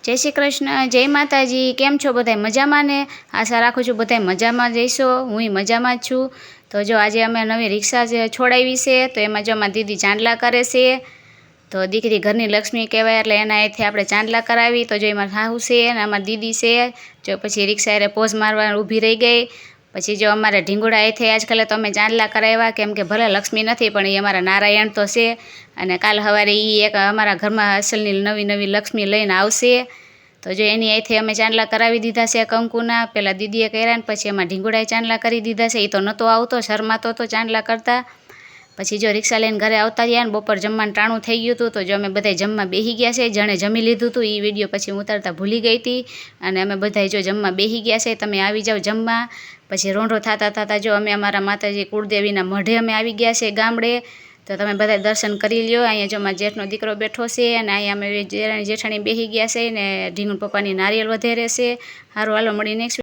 जय श्री कृष्ण, जय माताजी। केम छो बधाय मजामां ने? आशा राखुं छुं बधाय मजामां ज हशो। हुंय मजामां ज छुं। तो जो आज अमे नवी रिक्शा छोड़ावी छे, तो एमां जो अमारी दीदी चांदला करे छे। तो दीकरी घरनी लक्ष्मी कहेवाय एटले एना हेथे आपणे चांदला करावी। तो जो एमां साहू छे अने अमारी दीदी छे, जो पछी रिक्शा हारे पोज मारवा ऊभी रही गई। पछी जो अमारा ढींगुड़ा हेथे आजकाल तो अमे चांदला कराव्या, केम के भले लक्ष्मी नथी पण ए अमारा नारायण तो छे। अने काल सवारे ई एक अमारा घरमां असलनी नवी नवी लक्ष्मी लईने आवशे। तो जो एनी आईथे अमे चांदला करावी दीधा छे कंकुना। पहेला दीदीए कर्या ने पछी अमारा ढींगुड़ाए चांदला करी दीधा छे। ई तो नतो आवतो, शरमातो तो चांदला करता। पछी जो रिक्शा लईने घरे आवता रह्या ने बपोर जमवानुं टाणुं थई गयुं हतुं। तो जो अमे बधाय जमवा बेही गया छे। जणे जमी लीधुं हतुं ई विडियो पछी हुं उतारता भूली गई हती। अने अमे बधाय जो जमवा बेही गया छे, तमे आवी जाओ जमवा। पछी रोंढो थाता थाता जो अमे अमारा माताजी कुळदेवीना मढे अमे आवी गया छे गामडे। तो तमे बधाय दर्शन करी ल्यो। अहींया जो मारा जेठनो दीकरो बेठो छे अने अहींया अमे जेठाणी जेठाणी बेही गया छे ने ढींगुन पप्पानी नारिયેળ વધેરે છે। हारू हालो મળીને